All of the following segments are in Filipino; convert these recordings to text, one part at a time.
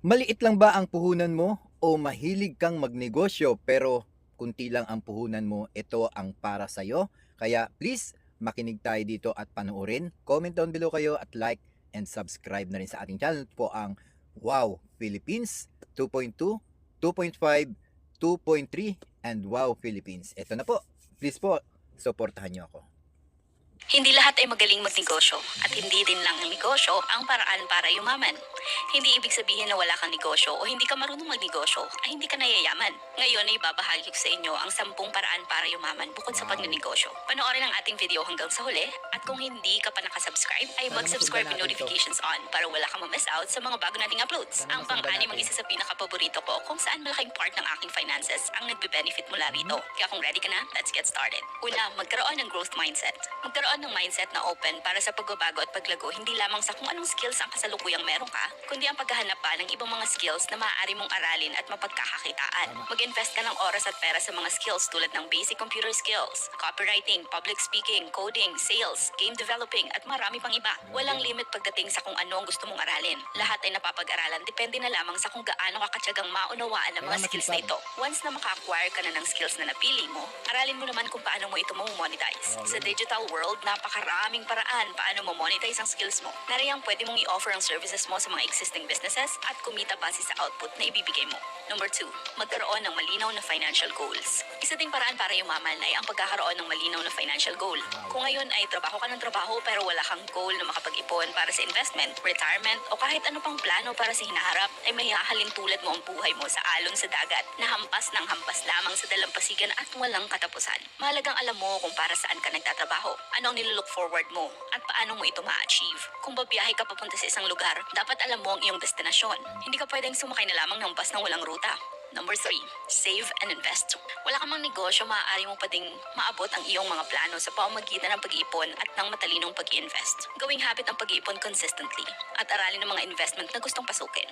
Maliit lang ba ang puhunan mo o mahilig kang magnegosyo pero kunti lang ang puhunan mo, ito ang para sa'yo? Kaya please, makinig tayo dito at panoorin. Comment down below kayo at like and subscribe na rin sa ating channel po ang Wow Philippines 2.2, 2.5, 2.3 and Wow Philippines. Ito na po. Please po, supportahan niyo ako. Hindi lahat ay magaling magnegosyo at hindi din lang ang negosyo ang paraan para yumaman. Hindi ibig sabihin na wala kang negosyo o hindi ka marunong magnegosyo ay hindi ka nayayaman. Ngayon ay babahagi ko sa inyo ang 10 paraan para yumaman bukod sa pagnenegosyo. Panoorin ang ating video hanggang sa huli at kung hindi ka pa nakasubscribe ay mag-subscribe with notifications on para wala kang ma-miss out sa mga bago nating uploads. Ang pang-anim ang isa sa pinaka-paborito ko kung saan malaking part ng aking finances ang nagbe-benefit mula rito. Kaya kung ready ka na, let's get started. Una, magkaroon ng growth mindset. Magkaroon ng mindset na open para sa pagbabago at paglago hindi lamang sa kung anong skills ang kasalukuyang meron ka, kundi ang paghahanap pa ng ibang mga skills na maaari mong aralin at mapagkakakitaan. Mag-invest ka ng oras at pera sa mga skills tulad ng basic computer skills, copywriting, public speaking, coding, sales, game developing at marami pang iba. Walang limit pagdating sa kung ano ang gusto mong aralin. Lahat ay napapag-aralan depende na lamang sa kung gaano kakatyagang maunawaan ang mga skills na ito. Once na maka-acquire ka na ng skills na napili mo, aralin mo naman kung paano mo ito mo-monetize. Sa digital world, napakaraming paraan paano mo monetize ang skills mo. Nariyang pwede mong i-offer ang services mo sa mga existing businesses at kumita base sa output na ibibigay mo. Number 2, magkaroon ng malinaw na financial goals. Isa ding paraan para yumaman ay ang pagkakaroon ng malinaw na financial goal. Kung ngayon ay trabaho ka ng trabaho pero wala kang goal na makapag-ipon para sa investment, retirement o kahit ano pang plano para sa hinaharap, ay mahihahalin tulad mo ang buhay mo sa alon sa dagat na hampas ng hampas lamang sa dalampasigan at walang katapusan. Mahalagang alam mo kung para saan ka nagtatrabaho, ano ang nilook forward mo, at paano mo ito ma-achieve. Kung babiyahe ka papunta sa isang lugar, dapat alam mo ang iyong destinasyon. Hindi ka pwedeng sumakay na lamang ng bus na walang ruta. Number 3, save and invest. Wala ka mang negosyo, maaari mo pa ding maabot ang iyong mga plano sa pamamagitan ng pag-iipon at ng matalinong pag-i-invest. Gawing habit ang pag-iipon consistently at aralin ang mga investment na gustong pasukin.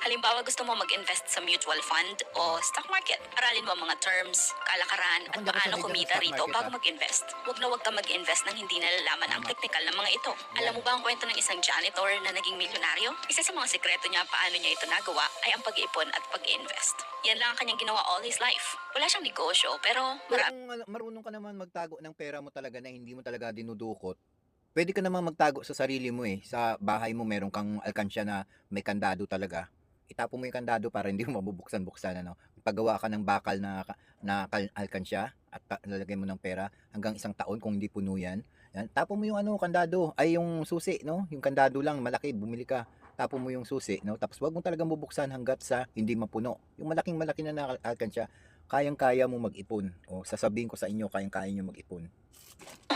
Halimbawa, gusto mo mag-invest sa mutual fund o stock market. Aralin mo ang mga terms, kalakaran at paano kumita rito bago mag-invest. Huwag na huwag ka mag-invest nang hindi nalalaman ang technical ng mga ito. Alam mo ba ang kwento ng isang janitor na naging milyonaryo? Isa sa mga sekreto niya paano niya ito nagawa ay ang pag-iipon at pag-invest. Yan lang ang kanyang ginawa all his life. Wala siyang negosyo, pero Pero kung marunong ka naman magtago ng pera mo talaga na hindi mo talaga dinudukot, pwede ka naman magtago sa sarili mo eh. Sa bahay mo meron kang alkansya na may kandado talaga. Itapon mo yung kandado para hindi mo mabubuksan-buksan ano. Paggawa ka ng bakal na alkansya at lalagay mo ng pera hanggang 1 taon kung hindi puno yan. Yan, tapon mo yung kandado, ay yung susi, no? Yung kandado lang malaki, bumili ka. Tapon mo yung susi, no? Tapos wag mo talagang bubuksan hangga't sa hindi mapuno. Yung malaking-malaki na alkansya, kayang-kaya mo mag-ipon. O sasabihin ko sa inyo, kayang-kaya niyo mag-ipon.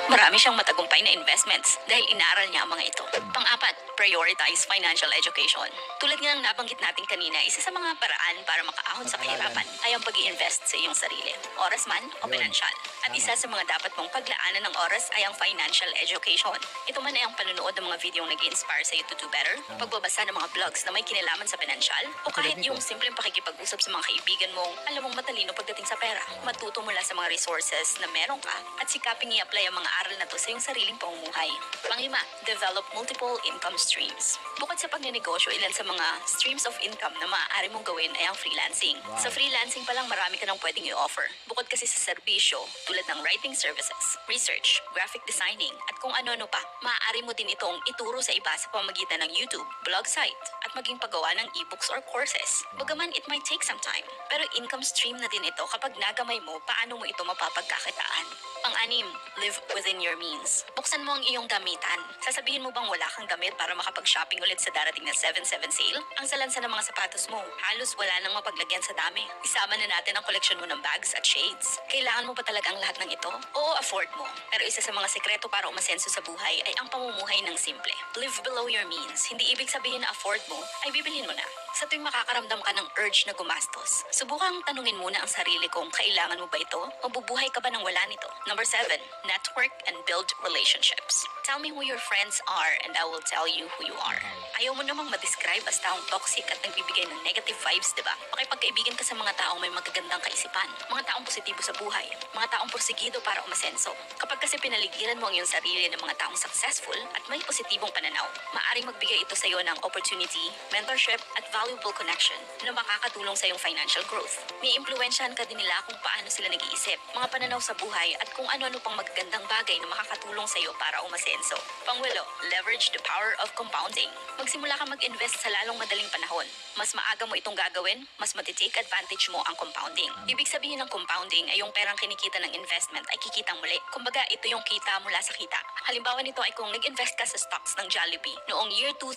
marami siyang matagumpay na investments dahil inaral niya ang mga ito. Pang-apat, prioritize financial education. Tulad nga ng nabanggit natin kanina, isa sa mga paraan para makaahon sa kahirapan ay ang pag-i-invest sa iyong sarili, oras man o pinansyal. At isa sa mga dapat mong paglaanan ng oras ay ang financial education. Ito man ay ang panunood ng mga video nag-inspire sa you to do better, pagbabasa ng mga vlogs na may kinalaman sa pinansyal, o kahit yung simpleng pakikipag-usap sa mga kaibigan mong alam mong matalino pagdating sa pera. Matuto mula sa mga resources na meron ka at sikaping i-apply ang mga aral na to sa iyong sariling pamumuhay. Pang-5, develop multiple income streams. Bukod sa pagnenegosyo, ilan sa mga streams of income na maaari mong gawin ay ang freelancing. Wow. Sa freelancing pa lang marami ka nang pwedeng i-offer. Bukod kasi sa serbisyo, tulad ng writing services, research, graphic designing, at kung ano-ano pa, maaari mo din itong ituro sa iba sa pamamagitan ng YouTube, blog site, at maging paggawa ng ebooks or courses. Bagaman it might take some time, pero income stream na din ito kapag nagamay mo paano mo ito mapapagkakitaan. Pang-6, live within your means. Buksan mo ang iyong damitan. Sasabihin mo bang wala kang damit para makapag-shopping ulit sa darating na 7/7 sale? Ang salansa ng mga sapatos mo, halos wala nang mapaglagyan sa dami. Isama na natin ang koleksyon mo ng bags at shades. Kailangan mo ba talaga ang lahat ng ito? Oo, afford mo. Pero isa sa mga sekreto para umasenso sa buhay ay ang pamumuhay ng simple. Live below your means. Hindi ibig sabihin na afford mo ay bibilhin mo na. Sa tuwing makakaramdam ka ng urge na gumastos, subukang tanungin muna ang sarili kung kailangan mo ba ito? Mabubuhay ka ba nang wala nito? Number 7, network and build relationships. Tell me who your friends are and I will tell you who you are. Ayaw mo namang ma-describe as taong toxic at nagbibigay ng negative vibes, diba? Makipagkaibigan ka sa mga taong may magagandang kaisipan, mga taong positibo sa buhay, mga taong porsigido para umasenso. Kapag kasi pinaligiran mo ang iyong sarili ng mga taong successful at may positibong pananaw, maaaring magbigay ito sa iyo ng opportunity, mentorship at value valuable connection na makakatulong sa iyong financial growth. May impluwensyahan ka din nila kung paano sila nag-iisip, mga pananaw sa buhay at kung ano-ano pang magagandang bagay na makakatulong sa iyo para umasenso. Pangwalo, leverage the power of compounding. Magsimula ka mag-invest sa lalong madaling panahon. Mas maaga mo itong gagawin, mas matitake advantage mo ang compounding. Ibig sabihin ng compounding ay yung perang kinikita ng investment ay kikitang muli. Kumbaga, ito yung kita mula sa kita. Halimbawa nito ay kung nag-invest ka sa stocks ng Jollibee noong year 2000,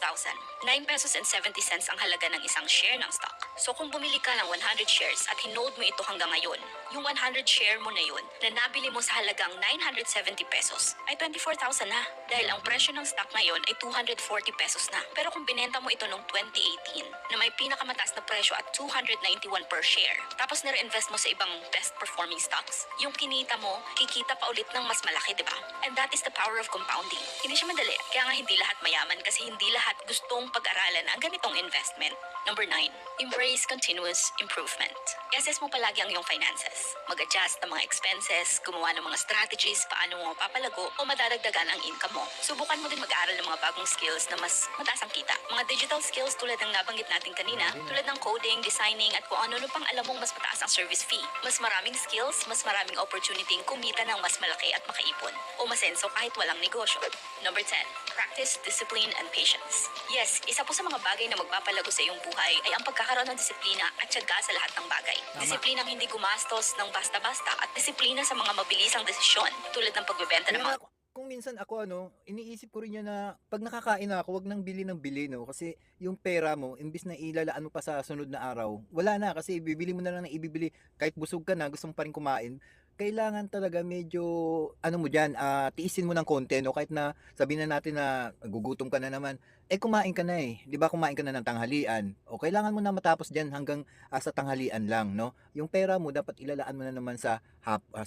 9 pesos and 70 cents ang halaga ng isang share ng stock. So kung bumili ka ng 100 shares at hinold mo ito hanggang ngayon, yung 100 share mo na yun na nabili mo sa halagang 970 pesos ay 24,000 na dahil ang presyo ng stock ngayon ay 240 pesos na. Pero kung binenta mo ito noong 2018 na may pinakamataas na presyo at 291 per share, tapos nire-invest mo sa ibang best performing stocks, yung kinita mo, kikita pa ulit ng mas malaki, di ba? And that is the power of compounding. Hindi siya madali. Kaya nga hindi lahat mayaman kasi hindi lahat gustong pag-aralan ang ganitong investment. Number 9, embrace continuous improvement. I-assess mo palagi ang iyong finances. Mag-adjust ng mga expenses, gumawa ng mga strategies, paano mo mapapalago o madadagdagan ang income mo. Subukan mo din mag-aral ng mga bagong skills na mas mataas ang kita. Mga digital skills tulad ng nabanggit natin kanina, tulad ng coding, designing at kung ano-ano pang alam mong mas mataas ang service fee. Mas maraming skills, mas maraming opportunity kumita ng mas malaki at makaipon o masenso kahit walang negosyo. Number 10, practice discipline and patience. Yes, isa po sa mga bagay na magpapalago sa iyong buhay ay ang pagkakaroon ng disiplina at tiyaga sa lahat ng bagay. Disiplinang hindi gumastos ng basta-basta at disiplina sa mga mabilisang desisyon tulad ng pagbebenta ng Kaya mga nga, kung minsan ako iniisip ko rin yan na pag nakakain na ako, wag nang bili ng bili, no? Kasi yung pera mo, imbis na ilalaan mo pa sa sunod na araw, wala na kasi bibili mo na lang ng ibibili. Kahit busog ka na, gusto mo pa rin kumain, kailangan talaga medyo, mo dyan, tiisin mo ng konti, no? Kahit na sabihin na natin na gugutom ka na naman, kumain ka na eh. Di ba kumain ka na ng tanghalian? O kailangan mo na matapos dyan hanggang sa tanghalian lang, no? Yung pera mo, dapat ilalaan mo na naman sa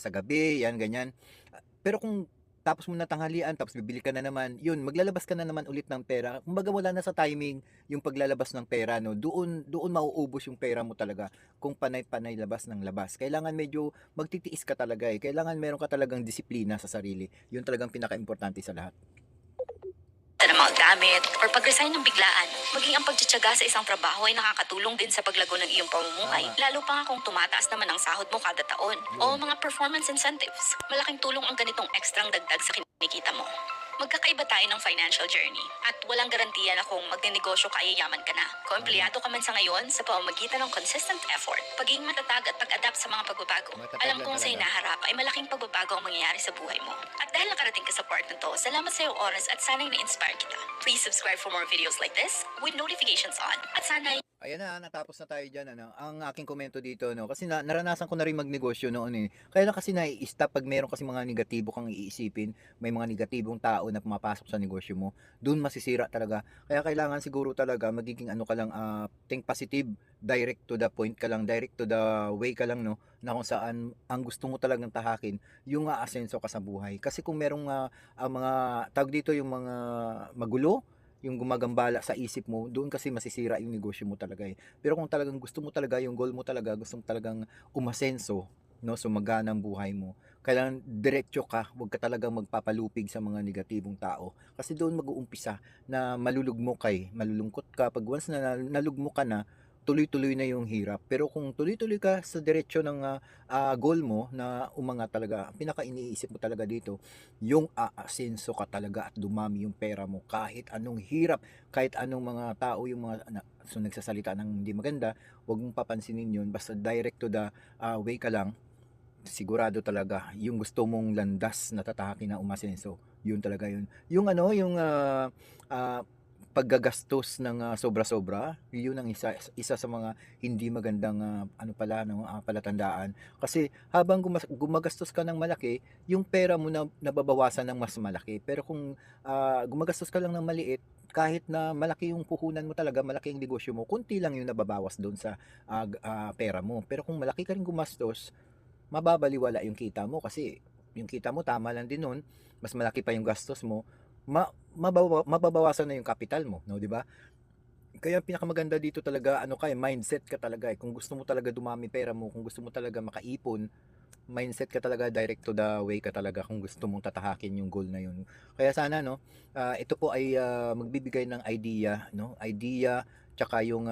gabi, yan, ganyan. Pero kung tapos mo na tanghalian, tapos bibili ka na naman, yun, maglalabas ka na naman ulit ng pera. Kumbaga wala na sa timing yung paglalabas ng pera, no? Doon mauubos yung pera mo talaga kung panay-panay labas ng labas. Kailangan medyo magtitiis ka talaga eh. Kailangan meron ka talagang disiplina sa sarili. Yun talagang pinaka-importante sa lahat. ng mga gamit or pag-resign ng biglaan. Maging ang pagtsatsaga sa isang trabaho ay nakakatulong din sa paglago ng iyong pamumuhay. Lalo pa nga kung tumataas naman ang sahod mo kada taon. O mga performance incentives. Malaking tulong ang ganitong ekstrang dagdag sa kinikita mo. Magkakaiba tayo ng financial journey at walang garantiya na kung magnenegosyo ka ay yaman ka na. Kung empleyado ka man sa ngayon sa pamamagitan ng consistent effort, pagiging matatag at pag-adapt sa mga pagbabago. Alam kong sa hinaharap ay malaking pagbabago ang mangyayari sa buhay mo. At dahil nakarating ka sa part na to, salamat sa iyong oras at sana'y na-inspire kita. Please subscribe for more videos like this with notifications on. At sana'y Ayan na, natapos na tayo dyan. Ang aking komento dito, no? Kasi naranasan ko na rin magnegosyo noon eh. Kaya na kasi nai-stop pag meron kasi mga negatibo kang iisipin, may mga negatibong tao na pumapasok sa negosyo mo, doon masisira talaga. Kaya kailangan siguro talaga magiging ka lang, think positive, direct to the point ka lang, direct to the way ka lang, no? Na kung saan ang gusto mo talagang tahakin, yung aasenso ka sa buhay. Kasi kung merong mga tawag dito, yung mga magulo, yung gumagambala sa isip mo, doon kasi masisira yung negosyo mo talaga eh. Pero kung talagang gusto mo talaga, yung goal mo talaga, gusto mo talagang umasenso, no, sumagana ang buhay mo, kailangan diretso ka, huwag ka talagang magpapalupig sa mga negatibong tao. Kasi doon mag-uumpisa na malulugmok malulungkot ka. Pag once na nalugmok ka na, tuloy-tuloy na yung hirap. Pero kung tuloy-tuloy ka sa diretsyo ng goal mo na umangat talaga, ang pinaka-iniisip mo talaga dito, yung aasenso ka talaga at dumami yung pera mo kahit anong hirap, kahit anong mga tao yung mga nagsasalita ng hindi maganda, wag mong papansinin yun, basta direct to the way ka lang, sigurado talaga yung gusto mong landas na tatahakin na umasenso, yun talaga yun. Yung yung paggagastos ng sobra-sobra, yun ang isa sa mga hindi magandang palatandaan. Kasi habang gumagastos ka ng malaki, yung pera mo na nababawasan ng mas malaki. Pero kung gumagastos ka lang ng maliit, kahit na malaki yung puhunan mo talaga, malaki yung negosyo mo, kunti lang yung nababawas doon sa pera mo. Pero kung malaki ka rin gumastos, mababaliwala yung kita mo kasi yung kita mo tama lang din nun, mas malaki pa yung gastos mo, mababawasan na yung capital mo, no, di ba? Kaya pinakamaganda dito talaga mindset ka talaga eh. Kung gusto mo talaga dumami pera mo, kung gusto mo talaga makaipon, mindset ka talaga, direct to the way ka talaga kung gusto mong tatahakin yung goal na yun. Kaya sana ito po ay magbibigay ng idea, no? Idea tsaka yung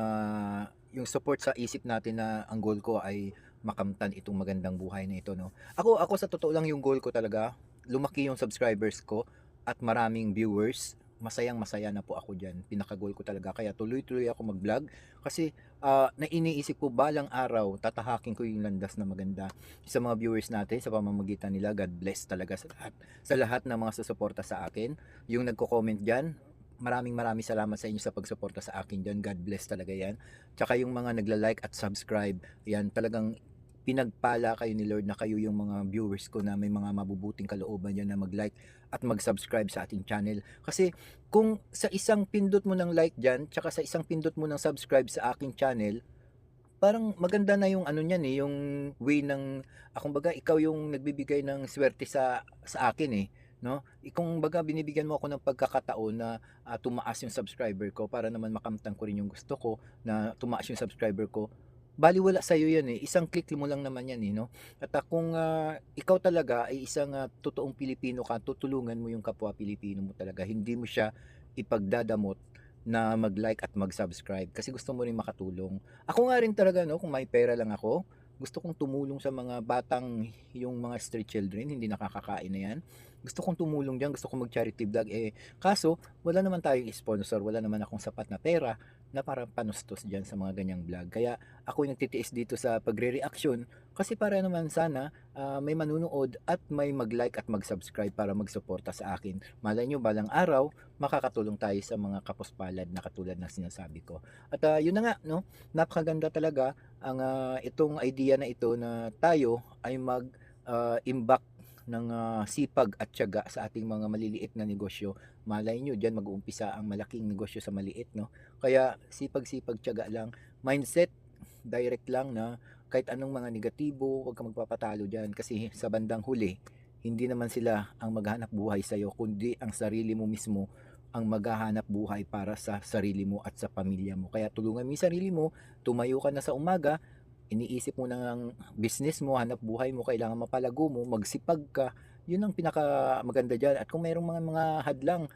support sa isip natin na ang goal ko ay makamtan itong magandang buhay na ito, no? Ako sa totoo lang, yung goal ko talaga, lumaki yung subscribers ko at maraming viewers. Masayang-masaya na po ako diyan. Pinaka-goal ko talaga. Kaya tuloy-tuloy ako mag-vlog kasi na iniisip ko balang araw tatahakin ko yung landas na maganda sa mga viewers natin sa pamamagitan nila. God bless talaga sa lahat ng mga susuporta sa akin. Yung nagko-comment diyan, maraming salamat sa inyo sa pagsuporta sa akin diyan. God bless talaga 'yan. Tsaka yung mga nagla-like at subscribe, 'yan talagang pinagpala kayo ni Lord na kayo yung mga viewers ko na may mga mabubuting kalooban yan na mag-like at mag-subscribe sa ating channel. Kasi kung sa isang pindot mo ng like dyan, tsaka sa isang pindot mo ng subscribe sa aking channel, parang maganda na yung ano niyan yung way ng akong baga ikaw yung nagbibigay ng swerte sa akin no? Kung baga binibigyan mo ako ng pagkakataon na tumaas yung subscriber ko para naman makamtan ko rin yung gusto ko na tumaas yung subscriber ko. Baliwala sa iyo yan isang click mo lang naman yan no? At kung ikaw talaga ay isang totoong Pilipino ka, tutulungan mo yung kapwa Pilipino mo talaga. Hindi mo siya ipagdadamot na mag-like at mag-subscribe kasi gusto mo rin makatulong. Ako nga rin talaga no, kung may pera lang ako, gusto kong tumulong sa mga batang yung mga street children, hindi nakakakain na yan. Gusto kong tumulong diyan, gusto kong mag-charity vlog kaso wala naman tayong sponsor, wala naman akong sapat na pera na para panustos diyan sa mga ganyang vlog. Kaya ako yung nagtitiis dito sa pagre-reaction kasi para naman sana may manunood at may mag-like at mag-subscribe para magsuporta sa akin. Malay nyo balang araw makakatulong tayo sa mga kapuspalad na katulad ng sinasabi ko. At yun na nga no, napakaganda talaga ang itong idea na ito na tayo ay imbak ng sipag at tiyaga sa ating mga maliliit na negosyo. Malay nyo diyan mag-uumpisa ang malaking negosyo sa maliit no. Kaya sipag-sipag tiyaga lang, mindset direct lang na kahit anong mga negatibo, huwag kang magpapatalo diyan kasi sa bandang huli hindi naman sila ang maghanap buhay sa iyo kundi ang sarili mo mismo ang maghahanap buhay para sa sarili mo at sa pamilya mo. Kaya tulungan mo yung sarili mo, tumayo ka na sa umaga, iniisip mo na ang business mo, hanap buhay mo, kailangan mapalago mo, magsipag ka. Yun ang pinaka maganda diyan. At kung mayroong mga hadlang,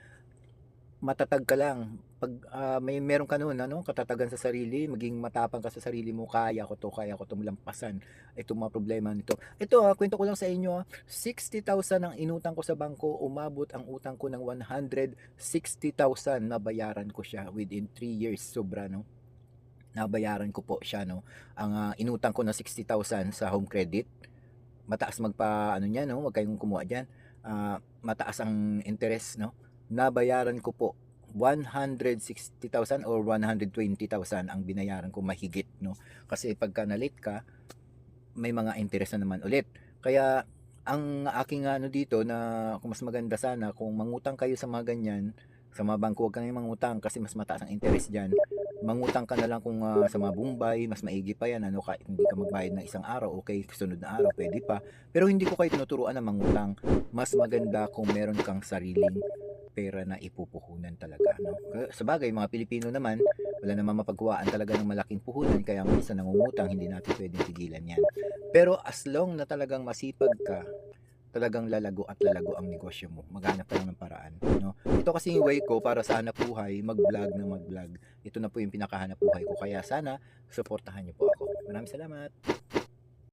matatag ka lang. Pag meron ka noon katatagan sa sarili, maging matapang ka sa sarili mo, kaya ko 'tong lampasan itong mga problema nito. Ito kwento ko lang sa inyo 60,000 ang inutang ko sa bangko, umabot ang utang ko ng 160,000 na bayaran ko siya within 3 years, sobra no. Nabayaran ko po siya no. Ang inutang ko na 60,000 sa home credit, mataas magpa ano niyan no, wag kayong kumuha diyan. Mataas ang interest no. Nabayaran ko po 160,000 or 120,000 ang binayaran ko mahigit no. Kasi pagka na-late ka, may mga interest na naman ulit. Kaya ang aking ano dito na kung mas maganda sana kung mangutang kayo sa mga ganyan, sa mga bangko, huwag kayong mangutang kasi mas mataas ang interest diyan. Mangutang ka na lang kung sa mga Bombay, mas maigi pa yan ano, kahit hindi ka magbayad ng isang araw, okay, sunod na araw pwede pa. Pero hindi ko kayo tinuturuan na mangutang. Mas maganda kung meron kang sariling pera na ipupuhunan talaga no. Sa bagay mga Pilipino naman wala namang mapagkuhaan talaga ng malaking puhunan kaya minsan nangungutang, hindi natin pwedeng tigilan yan. Pero as long na talagang masipag ka, talagang lalago at lalago ang negosyo mo. Maghanap ka lang ng paraan no. Ito kasi yung way ko para sa hanap buhay, mag-vlog. Ito na po yung pinakahanap buhay ko kaya sana suportahan niyo po ako. Maraming salamat.